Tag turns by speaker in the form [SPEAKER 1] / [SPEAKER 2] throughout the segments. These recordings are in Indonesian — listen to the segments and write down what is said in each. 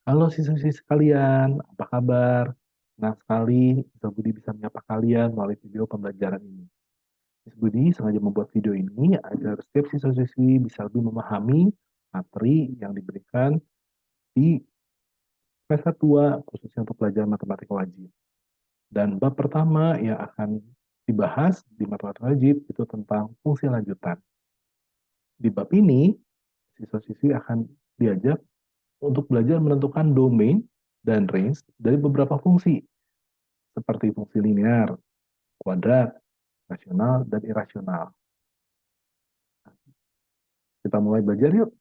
[SPEAKER 1] Halo siswa-siswi sekalian, apa kabar? Senang sekali Mister Budi bisa menyapa kalian melalui video pembelajaran ini. Mister Budi sengaja membuat video ini agar setiap siswa-siswi bisa lebih memahami materi yang diberikan di semester 2, khususnya untuk pelajaran matematika wajib. Dan bab pertama yang akan dibahas di matematika wajib itu tentang fungsi lanjutan. Di bab ini, siswa-siswi akan diajak untuk belajar menentukan domain dan range dari beberapa fungsi, seperti fungsi linear, kuadrat, rasional, dan irasional. Kita mulai belajar yuk.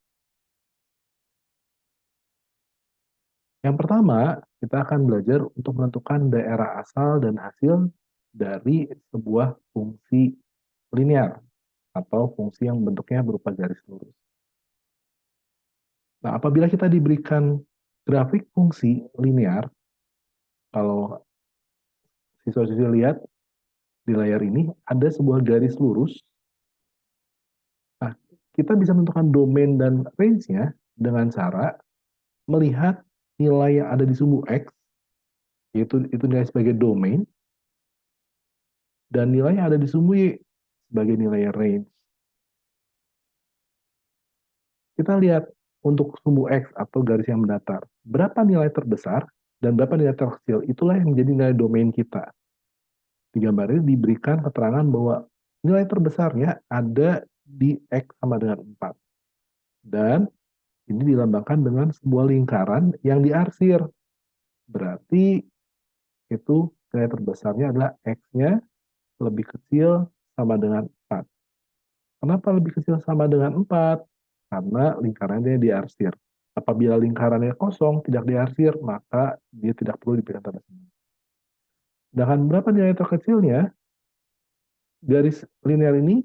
[SPEAKER 1] Yang pertama, kita akan belajar untuk menentukan daerah asal dan hasil dari sebuah fungsi linear atau fungsi yang bentuknya berupa garis lurus. Nah, apabila kita diberikan grafik fungsi linear, kalau siswa-siswi lihat di layar ini ada sebuah garis lurus. Nah, kita bisa menentukan domain dan range-nya dengan cara melihat nilai yang ada di sumbu X, itu nilai sebagai domain, dan nilai yang ada di sumbu Y sebagai nilai range. Kita lihat untuk sumbu X atau garis yang mendatar, berapa nilai terbesar dan berapa nilai terkecil, itulah yang menjadi nilai domain kita. Di gambar ini diberikan keterangan bahwa nilai terbesarnya ada di X sama dengan 4. Dan ini dilambangkan dengan sebuah lingkaran yang diarsir. Berarti itu nilai terbesarnya adalah X-nya lebih kecil sama dengan 4. Kenapa lebih kecil sama dengan 4? Karena lingkarannya diarsir. Apabila lingkarannya kosong, tidak diarsir, maka dia tidak perlu diberikan tanda semuanya. Sedangkan berapa nilai terkecilnya, garis linear ini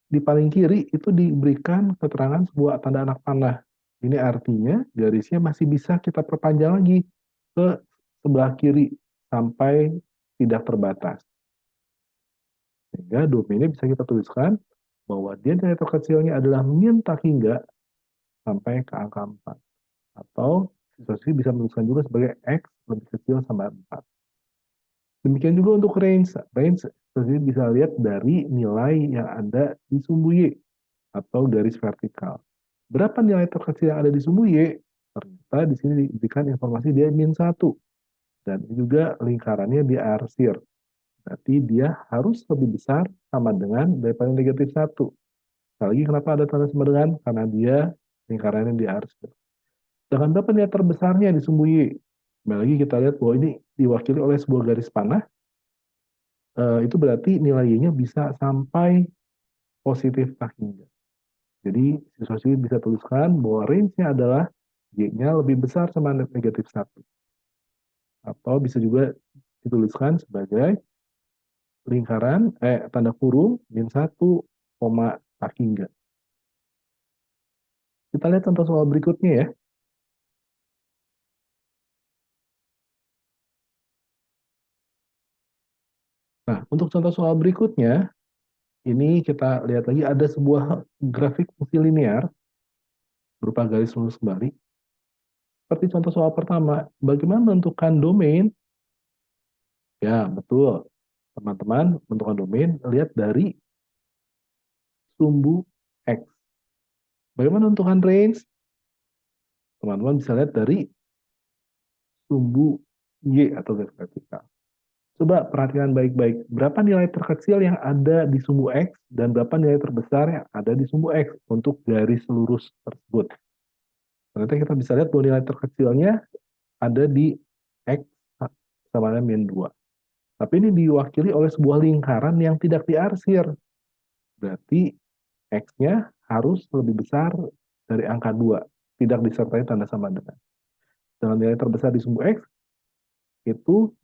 [SPEAKER 1] di paling kiri itu diberikan keterangan sebuah tanda anak panah. Ini artinya garisnya masih bisa kita perpanjang lagi ke sebelah kiri sampai tidak terbatas. Sehingga domainnya bisa kita tuliskan bahwa dia nilai terkecilnya adalah min tak hingga sampai ke angka 4. Atau siswa-siswi bisa menuliskan juga sebagai X lebih kecil sama 4. Demikian juga untuk range. Range siswa-siswi bisa lihat dari nilai yang ada di sumbu Y atau garis vertikal. Berapa nilai terkecil yang ada di sumbu Y? Ternyata di sini diberikan informasi dia min 1. Dan juga lingkarannya diarsir. Berarti dia harus lebih besar sama dengan daripada negatif 1. Sekali lagi kenapa ada tanda sama dengan? Karena dia lingkarannya diarsir. Dengan berapa nilai terbesarnya di sumbu Y? Kembali lagi kita lihat bahwa ini diwakili oleh sebuah garis panah. Itu berarti nilai Y-nya bisa sampai positif tak hingga. Jadi siswa-siswi bisa tuliskan bahwa range-nya adalah Y-nya lebih besar sama negatif 1. Atau bisa juga dituliskan sebagai lingkaran, tanda kurung, min 1, tak hingga. Kita lihat contoh soal berikutnya ya. Nah, untuk contoh soal berikutnya, ini kita lihat lagi ada sebuah grafik fungsi linear berupa garis lurus kembali. Seperti contoh soal pertama, bagaimana menentukan domain? Ya, betul. Teman-teman, menentukan domain, lihat dari sumbu X. Bagaimana menentukan range? Teman-teman bisa lihat dari sumbu Y atau garis vertikal. Coba perhatikan baik-baik, berapa nilai terkecil yang ada di sumbu X dan berapa nilai terbesar yang ada di sumbu X untuk garis lurus tersebut. Ternyata kita bisa lihat bahwa nilai terkecilnya ada di X sama dengan min 2. Tapi ini diwakili oleh sebuah lingkaran yang tidak diarsir. Berarti X-nya harus lebih besar dari angka 2. Tidak disertai tanda sama dengan. Dengan nilai terbesar di sumbu X, itu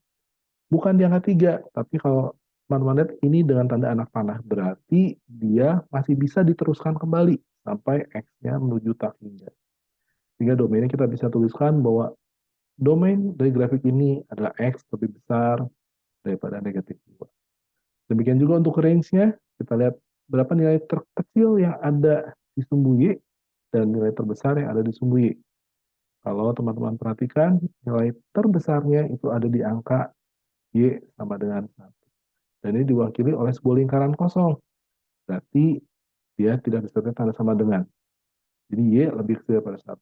[SPEAKER 1] bukan di angka 3. Tapi kalau teman-teman lihat ini dengan tanda anak panah. Berarti dia masih bisa diteruskan kembali sampai X-nya menuju tak hingga. Sehingga domainnya kita bisa tuliskan bahwa domain dari grafik ini adalah X lebih besar daripada negatif 2. Demikian juga untuk range-nya, kita lihat berapa nilai terkecil yang ada di sumbu Y dan nilai terbesar yang ada di sumbu Y. Kalau teman-teman perhatikan, nilai terbesarnya itu ada di angka Y sama dengan 1. Dan ini diwakili oleh sebuah lingkaran kosong. Berarti dia tidak bisa tanda sama dengan. Jadi Y lebih kecil daripada 1.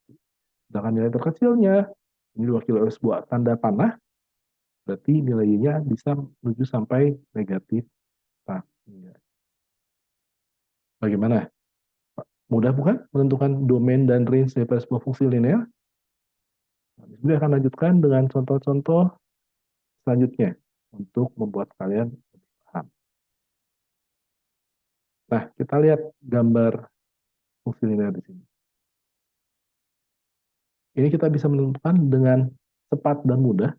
[SPEAKER 1] Sedangkan nilai terkecilnya, ini diwakili oleh sebuah tanda panah, berarti nilai Y-nya bisa menuju sampai negatif 4. Bagaimana? Mudah bukan menentukan domain dan range daripada sebuah fungsi linear? Nah, Bismillah akan lanjutkan dengan contoh-contoh selanjutnya untuk membuat kalian lebih paham. Nah, kita lihat gambar fungsi linear di sini. Ini kita bisa menentukan dengan cepat dan mudah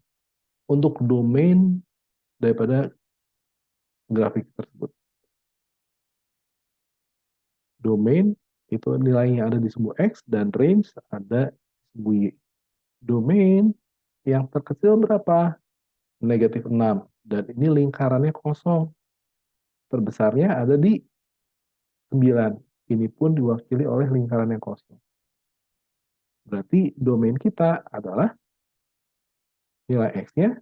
[SPEAKER 1] untuk domain daripada grafik tersebut. Domain itu nilai yang ada di sumbu X dan range ada di sumbu Y. Domain yang terkecil berapa? Negatif 6. Dan ini lingkarannya kosong. Terbesarnya ada di 9. Ini pun diwakili oleh lingkaran yang kosong. Berarti domain kita adalah nilai X-nya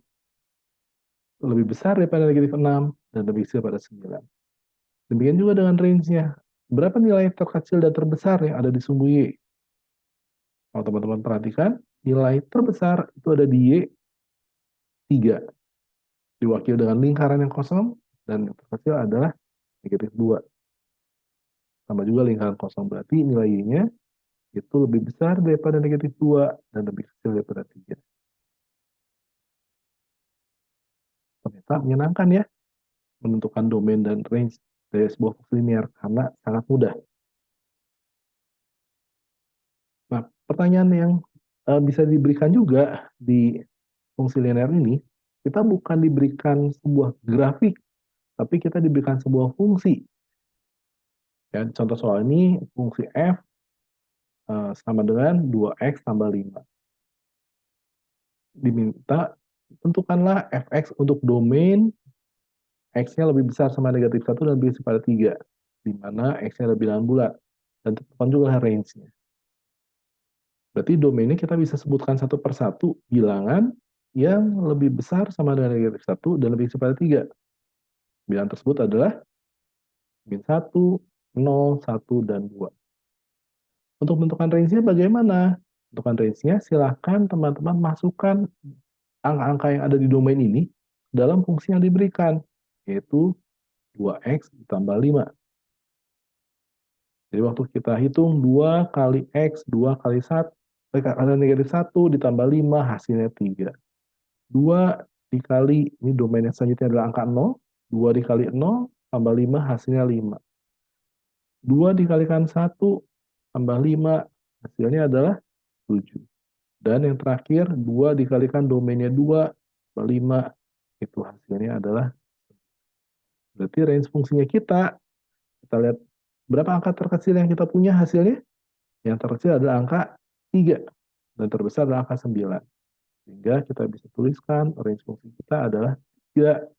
[SPEAKER 1] lebih besar daripada negatif 6 dan lebih kecil pada 9. Demikian juga dengan range-nya. Berapa nilai terkecil dan terbesar yang ada di sumbu Y? Kalau teman-teman perhatikan, nilai terbesar itu ada di Y 3. Diwakili dengan lingkaran yang kosong, dan yang terkecil adalah negatif 2. Sama juga lingkaran kosong, berarti nilai Y-nya itu lebih besar daripada negatif 2 dan lebih kecil daripada 3. Ternyata menyenangkan ya, menentukan domain dan range dari sebuah fungsi linear karena sangat mudah. Nah, pertanyaan yang bisa diberikan juga di fungsi linear ini, kita bukan diberikan sebuah grafik, tapi kita diberikan sebuah fungsi. Ya, contoh soal ini, fungsi f sama dengan 2x tambah 5. Diminta, tentukanlah fx untuk domain x-nya lebih besar sama negatif 1 dan lebih besar pada 3, di mana x-nya lebih bilangan bulat. Dan tentukan juga range-nya. Berarti domainnya kita bisa sebutkan satu persatu bilangan yang lebih besar sama dengan negatif 1 dan lebih besar pada 3. Bilangan tersebut adalah min 1, 0, 1, dan 2. Untuk menentukan range-nya bagaimana? Menentukan range-nya silakan teman-teman masukkan angka-angka yang ada di domain ini dalam fungsi yang diberikan, yaitu 2x ditambah 5. Jadi waktu kita hitung 2 kali x, 2 kali 1, ada negatif 1 ditambah 5, hasilnya 3. 2 dikali, ini domain yang selanjutnya adalah angka 0, 2 dikali 0, tambah 5, hasilnya 5. 2 dikalikan 1, tambah 5, hasilnya adalah 7. Dan yang terakhir, 2 dikalikan domainnya 2, tambah 5, itu hasilnya adalah, berarti range fungsinya kita lihat berapa angka terkecil yang kita punya hasilnya. Yang terkecil adalah angka 3, dan terbesar adalah angka 9. Sehingga kita bisa tuliskan range fungsi kita adalah 3.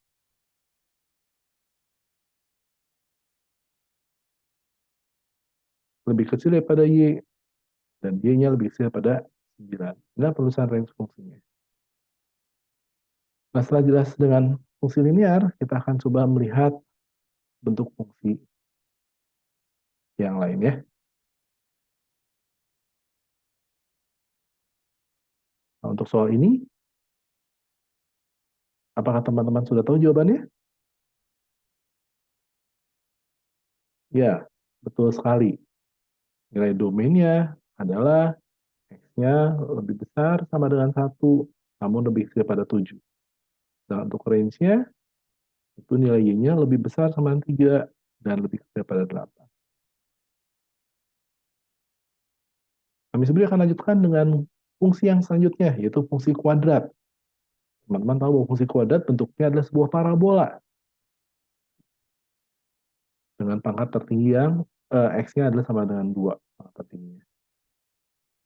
[SPEAKER 1] Lebih kecil daripada Y, dan Y-nya lebih kecil daripada 9. Inilah penulisan range fungsinya. Nah, setelah jelas dengan fungsi linear, kita akan coba melihat bentuk fungsi yang lain ya. Nah, untuk soal ini, apakah teman-teman sudah tahu jawabannya? Ya, betul sekali. Nilai domainnya adalah X-nya lebih besar sama dengan 1, namun lebih kecil pada 7. Dan untuk range-nya, itu nilai Y-nya lebih besar sama dengan 3, dan lebih kecil pada 8. Kami sebenarnya akan lanjutkan dengan fungsi yang selanjutnya, yaitu fungsi kuadrat. Teman-teman tahu bahwa fungsi kuadrat bentuknya adalah sebuah parabola dengan pangkat tertinggi yang X-nya adalah sama dengan 2 pangkat tertingginya.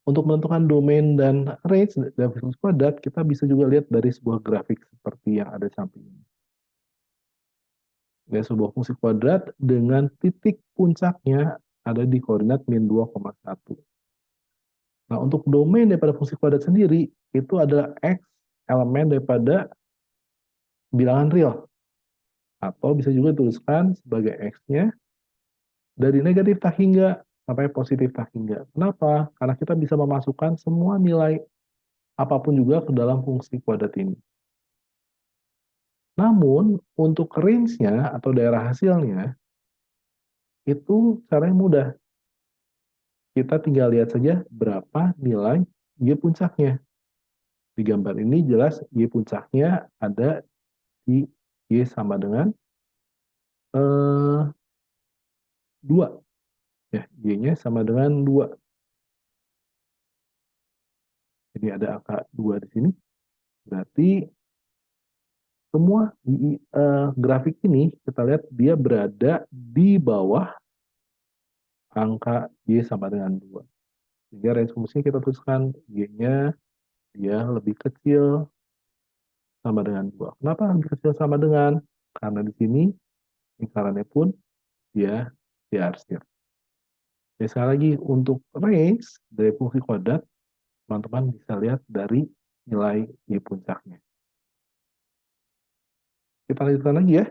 [SPEAKER 1] Untuk menentukan domain dan range dari fungsi kuadrat, kita bisa juga lihat dari sebuah grafik seperti yang ada di samping ini. Ini sebuah fungsi kuadrat dengan titik puncaknya ada di koordinat min 2,1. Nah, untuk domain daripada fungsi kuadrat sendiri, itu adalah X elemen daripada bilangan real. Atau bisa juga dituliskan sebagai X-nya dari negatif tak hingga sampai positif tak hingga. Kenapa? Karena kita bisa memasukkan semua nilai apapun juga ke dalam fungsi kuadrat ini. Namun, untuk range-nya atau daerah hasilnya, itu caranya mudah. Kita tinggal lihat saja berapa nilai Y puncaknya. Di gambar ini jelas Y puncaknya ada di Y sama dengan 2. Ya, Y-nya sama dengan 2. Jadi ada angka 2 di sini. Berarti semua grafik ini kita lihat dia berada di bawah angka Y sama dengan 2. Sehingga range fungsinya kita tuliskan Y-nya dia lebih kecil sama dengan 2. Kenapa lebih kecil sama dengan? Karena di sini lingkarannya pun dia diarsir. Jadi sekali lagi untuk range dari fungsi kuadrat, teman-teman bisa lihat dari nilai Y puncaknya. Kita lanjutkan lagi ya,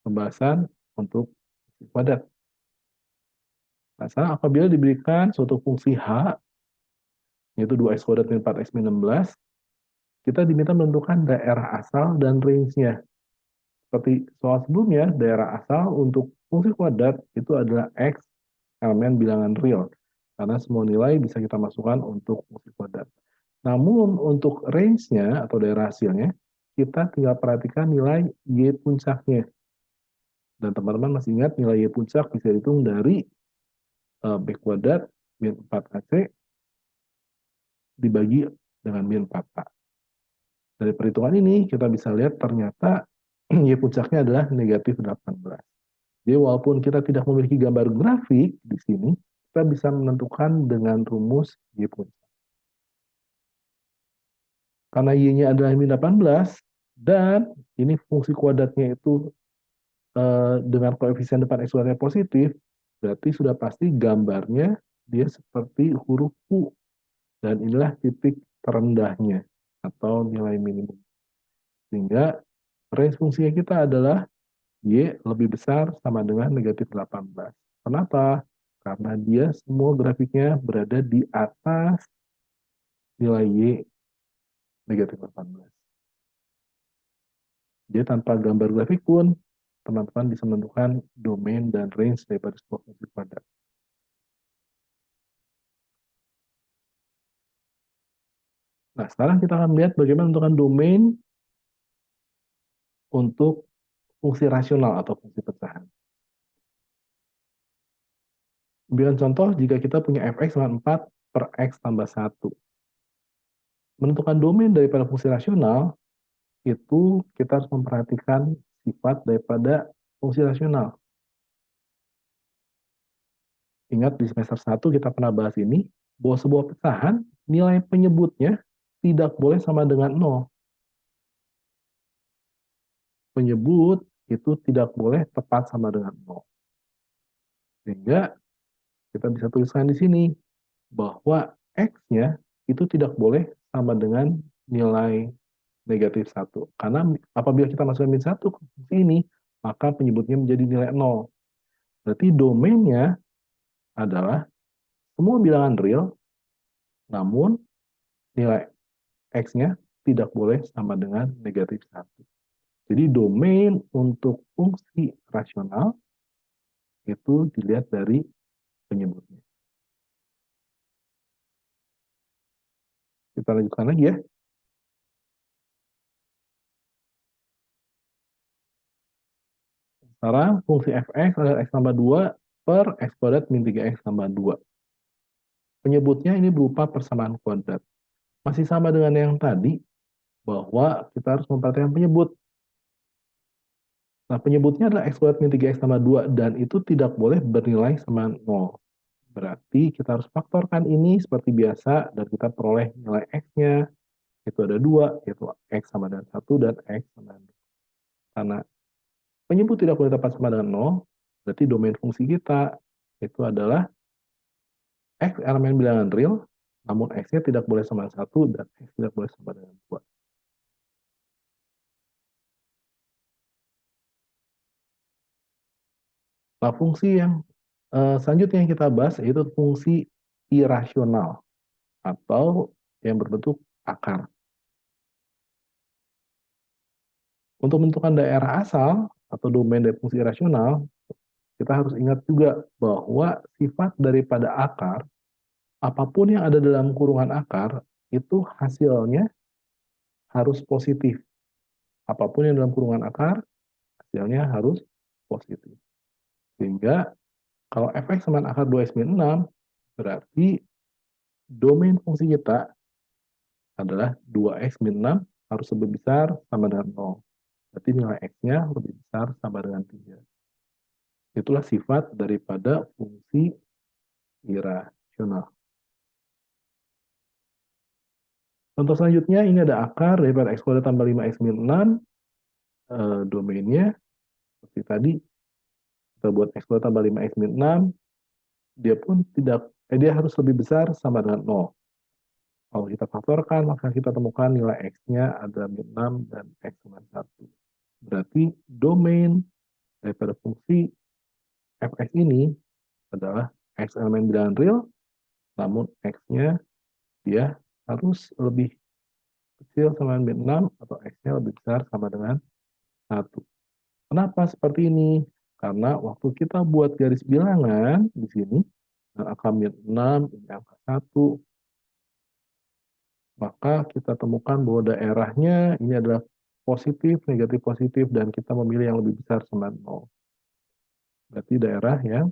[SPEAKER 1] pembahasan untuk fungsi kuadrat. Nah, sekarang apabila diberikan suatu fungsi H, yaitu 2x kuadrat min 4x min 16, kita diminta menentukan daerah asal dan range-nya. Seperti soal sebelumnya, daerah asal untuk fungsi kuadrat itu adalah x elemen bilangan real. Karena semua nilai bisa kita masukkan untuk fungsi kuadrat. Namun untuk range-nya atau daerah hasilnya, kita tinggal perhatikan nilai Y puncaknya. Dan teman-teman masih ingat nilai Y puncak bisa dihitung dari B kuadrat min 4AC dibagi dengan min 4A. Dari perhitungan ini kita bisa lihat ternyata Y puncaknya adalah negatif 18. Jadi walaupun kita tidak memiliki gambar grafik di sini, kita bisa menentukan dengan rumus Y puncak. Karena Y-nya adalah min 18, dan ini fungsi kuadratnya itu dengan koefisien depan X kuadratnya positif, berarti sudah pasti gambarnya dia seperti huruf U. Dan inilah titik terendahnya atau nilai minimum. Sehingga range fungsinya kita adalah Y lebih besar sama dengan negatif 18. Kenapa? Karena dia semua grafiknya berada di atas nilai Y negatif 18. Jadi tanpa gambar grafik pun, teman-teman bisa menentukan domain dan range daripada sebuah fungsi kuadrat. Nah, sekarang kita akan melihat bagaimana menentukan domain untuk fungsi rasional atau fungsi pecahan. Berikan contoh jika kita punya fx sama 4 per x tambah 1. Menentukan domain daripada fungsi rasional, itu kita harus memperhatikan sifat daripada fungsi rasional. Ingat di semester 1 kita pernah bahas ini, bahwa sebuah pecahan, nilai penyebutnya tidak boleh sama dengan 0. Penyebut itu tidak boleh tepat sama dengan 0. Sehingga kita bisa tuliskan di sini, bahwa X-nya itu tidak boleh sama dengan nilai negatif 1. Karena apabila kita masukkan min 1 ke fungsi ini, maka penyebutnya menjadi nilai 0. Berarti domainnya adalah semua bilangan real, namun nilai X-nya tidak boleh sama dengan negatif 1. Jadi domain untuk fungsi rasional itu dilihat dari penyebutnya. Kita lanjutkan lagi ya. Sekarang fungsi fx adalah x tambah 2 per x kuadrat min 3x tambah 2. Penyebutnya ini berupa persamaan kuadrat. Masih sama dengan yang tadi, bahwa kita harus memperhatikan penyebut. Nah, penyebutnya adalah x kuadrat min 3x tambah 2, dan itu tidak boleh bernilai sama 0. Berarti kita harus faktorkan ini seperti biasa, dan kita peroleh nilai x-nya, itu ada 2, yaitu x sama dengan 1, dan x sama dengan 2. Karena penyebut tidak boleh tepat sama dengan 0, berarti domain fungsi kita itu adalah x elemen bilangan real, namun X-nya tidak boleh sama dengan 1 dan X tidak boleh sama dengan 2. Nah, fungsi yang selanjutnya yang kita bahas yaitu fungsi irasional atau yang berbentuk akar. Untuk menentukan daerah asal atau domain dari fungsi irasional, kita harus ingat juga bahwa sifat daripada akar, apapun yang ada dalam kurungan akar, itu hasilnya harus positif. Apapun yang dalam kurungan akar, hasilnya harus positif. Sehingga kalau f(x) sama akar 2x-6, berarti domain fungsi kita adalah 2x-6 harus lebih besar sama dengan 0. Berarti nilai x-nya lebih besar sama dengan 3. Itulah sifat daripada fungsi irasional. Contoh selanjutnya, ini ada akar daripada x kuadrat tambah 5x-6. Domainnya, seperti tadi, kita buat x kuadrat tambah 5x-6. Dia pun dia harus lebih besar sama dengan 0. Kalau kita faktorkan, maka kita temukan nilai x-nya ada 6 dan x sama 1. Berarti domain daripada fungsi fx ini adalah x elemen bilangan real, namun x-nya dia harus lebih kecil sama dengan 6 atau x-nya lebih besar sama dengan 1. Kenapa seperti ini? Karena waktu kita buat garis bilangan di sini, angka 6, ini angka 1, maka kita temukan bahwa daerahnya ini adalah positif, negatif, dan kita memilih yang lebih besar sama 0. Berarti daerah yang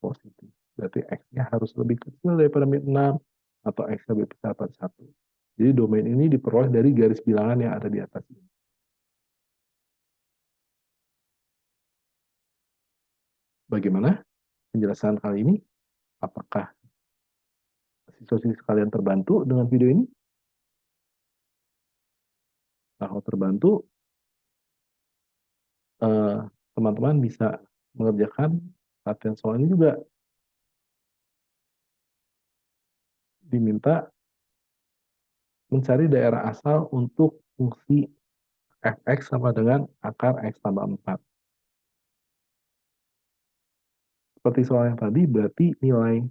[SPEAKER 1] positif. Berarti X-nya harus lebih kecil daripada -6 atau X lebih besar pada 1. Jadi domain ini diperoleh dari garis bilangan yang ada di atas ini. Bagaimana penjelasan kali ini? Apakah siswa-siswi sekalian terbantu dengan video ini? Nah, kalau terbantu, teman-teman bisa mengerjakan latihan soal ini juga. Diminta mencari daerah asal untuk fungsi fx sama dengan akar x tambah 4. Seperti soal yang tadi, berarti nilai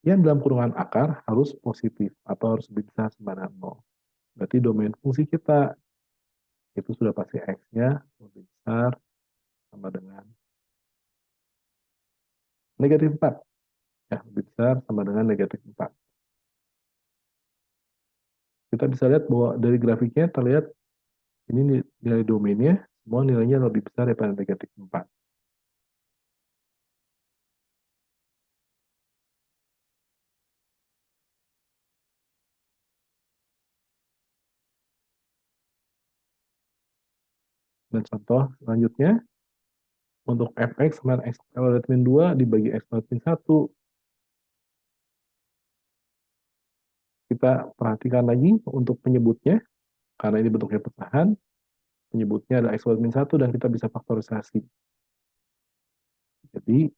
[SPEAKER 1] yang dalam kurungan akar harus positif atau harus lebih besar sama dengan 0. Berarti domain fungsi kita itu sudah pasti x-nya lebih besar sama dengan negatif 4. Ya, lebih besar sama dengan negatif 4. Kita bisa lihat bahwa dari grafiknya terlihat ini nilai domainnya, semua nilainya lebih besar daripada negatif 4. Dan contoh selanjutnya, untuk fx sama x kuadrat min 2 dibagi x kuadrat min 1. Kita perhatikan lagi untuk penyebutnya, karena ini bentuknya pecahan, penyebutnya adalah x kuadrat min 1 dan kita bisa faktorisasi. Jadi,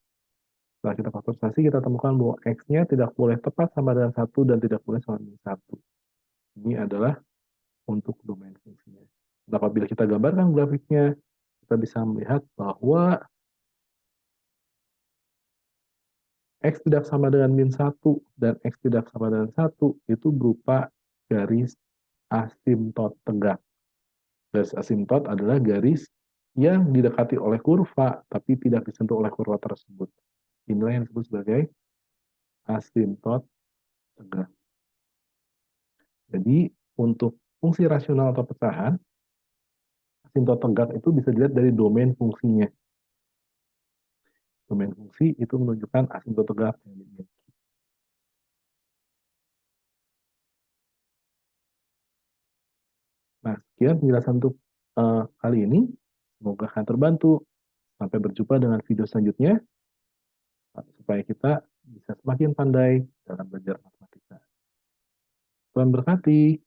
[SPEAKER 1] setelah kita faktorisasi, kita temukan bahwa x-nya tidak boleh tepat sama dengan 1 dan tidak boleh sama dengan 1. Ini adalah untuk domain fungsinya. Dan apabila kita gambarkan grafiknya, kita bisa melihat bahwa X tidak sama dengan min 1 dan X tidak sama dengan 1 itu berupa garis asimtot tegak. Garis asimtot adalah garis yang didekati oleh kurva, tapi tidak disentuh oleh kurva tersebut. Inilah yang disebut sebagai asimtot tegak. Jadi, untuk fungsi rasional atau pecahan, asimtot tegak itu bisa dilihat dari domain fungsinya. Domain fungsi itu menunjukkan asimtot tegak yang dimiliki. Nah, sekian penjelasan untuk kali ini. Semoga akan terbantu. Sampai berjumpa dengan video selanjutnya, supaya kita bisa semakin pandai dalam belajar matematika. Tuhan berkati.